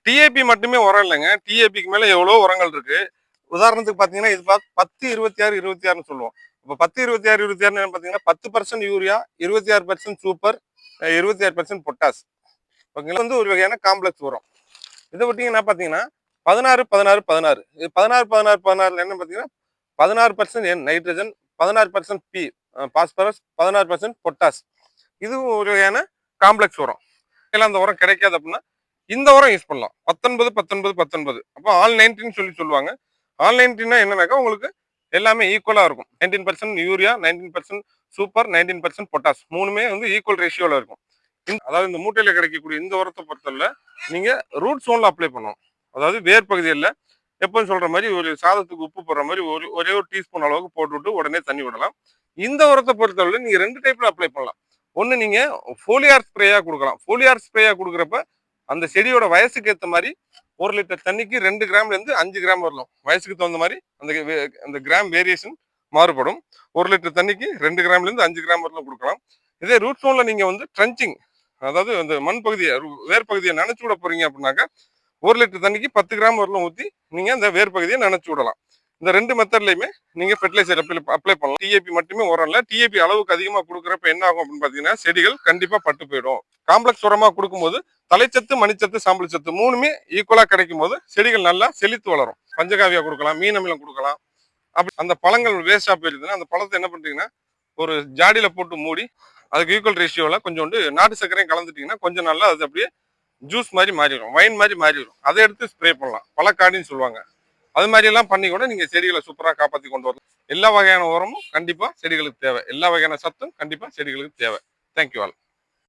DAP மட்டுமே உரம் இல்லைங்க. டிஏபிக்கு மேல எவ்வளோ உரங்கள் இருக்கு. உதாரணத்துக்கு பார்த்தீங்கன்னா, இது 10, 26, 26ன்னு சொல்லுவோம். இப்போ 10, 26, 26ன்னு பார்த்தீங்கன்னா 10% யூரியா, 26% சூப்பர், 26% பொட்டாஸ். ஓகேங்களா? வந்து ஒரு வகையான காம்ப்ளெக்ஸ் உரம். இதை விட்டீங்கன்னா பார்த்தீங்கன்னா 16, 16, 16. இது 16, 16, 16ல என்ன பார்த்தீங்கன்னா 16% என் நைட்ரஜன், 16% பி பாஸ்பரஸ், 16% பொட்டாஸ். இது ஒரு வகையான காம்ப்ளெக்ஸ் உரம். எல்லாம் அந்த உரம் கிடைக்காது அப்படின்னா இந்த உரம் யூஸ் பண்ணலாம். 19, 19, 19. அப்போ ஆல் 19 சொல்லுவாங்க. ஆல் 19 என்னன்னாக்கா உங்களுக்கு எல்லாமே ஈக்குவலா இருக்கும். 19% யூரியா, 19% சூப்பர், 19% பொட்டாஸ். மூணுமே வந்து ஈக்குவல் ரேஷியோல இருக்கும். அதாவது இந்த மூட்டையில கிடைக்கக்கூடிய இந்த உரத்தை பொறுத்தவரை நீங்க ரூட் சோன்ல அப்ளை பண்ணணும். அதாவது வேர் பகுதியில் எப்பவும் சொல்ற மாதிரி ஒரு சாதத்துக்கு உப்பு போடுற மாதிரி ஒரே ஒரு டீஸ்பூன் அளவுக்கு போட்டுவிட்டு உடனே தண்ணி விடலாம். இந்த உரத்தை பொறுத்தவரை நீங்க 2 டைப்ல அப்ளை பண்ணலாம். ஒன்னு நீங்க ஃபோலியார் ஸ்ப்ரேயா கொடுக்கலாம். ஃபோலியார் ஸ்ப்ரேயா கொடுக்குறப்ப அந்த செடியோட வயசுக்கு ஏற்ற மாதிரி 1 லிட்டர் தண்ணிக்கு 2 கிராம்ல இருந்து 5 கிராம் வரலாம். வயசுக்கு தகுந்த மாதிரி அந்த கிராம் வேரியேஷன் மாறுபடும். 1 லிட்டர் தண்ணிக்கு 2 கிராம்ல இருந்து 5 கிராம் வரலாம் கொடுக்கலாம். இதே ரூட் சோன்ல நீங்க வந்து ட்ரென்ச்சிங், அதாவது அந்த மண் பகுதியை வேர் பகுதியை நனைச்சு விட போறீங்க அப்படின்னாக்கா 1 லிட்டர் தண்ணிக்கு 10 கிராம் வரலாம் ஊற்றி நீங்க அந்த வேர் பகுதியை நனைச்சு விடலாம். இந்த 2 மெத்தட்லயுமே நீங்க ஃபெர்டிலைசர் அப்ளை பண்ணலாம். டிஏபி மட்டுமே உரம் இல்லை, டிஏபி அளவுக்கு அதிகமா கொடுக்குறப்ப என்ன ஆகும் அப்படின்னு பாத்தீங்கன்னா செடிகள் கண்டிப்பா பட்டு போயிடும். காம்ப்ளெக்ஸ் உரமா கொடுக்கும்போது தலைச்சத்து, மணிச்சத்து, சாம்பல் சத்து மூணுமே ஈக்குவலா கிடைக்கும் போது செடிகள் நல்லா செழித்து வளரும். பஞ்சகாவியா கொடுக்கலாம், மீன் அமிலம் கொடுக்கலாம். அப்படி அந்த பழங்கள் வேஸ்டா போயிருதுன்னா அந்த பழத்தை என்ன பண்றீங்கன்னா ஒரு ஜாடியில போட்டு மூடி அதுக்கு ஈக்குவல் ரேஷியோல கொஞ்சோண்டு நாட்டு சர்க்கரையும் கலந்துட்டீங்கன்னா கொஞ்சம் நல்லா அது அப்படியே ஜூஸ் மாதிரி மாறிடும், வைன் மாதிரி மாறிடும். அதை எடுத்து ஸ்ப்ரே பண்ணலாம், பழக்காடின்னு சொல்லுவாங்க. அது மாதிரி எல்லாம் பண்ணி கூட நீங்க செடிகளை சூப்பரா காப்பாற்றி கொண்டு வரலாம். எல்லா வகையான உரமும் கண்டிப்பா செடிகளுக்கு தேவை. எல்லா வகையான சத்தும் கண்டிப்பா செடிகளுக்கு தேவை. Thank you all.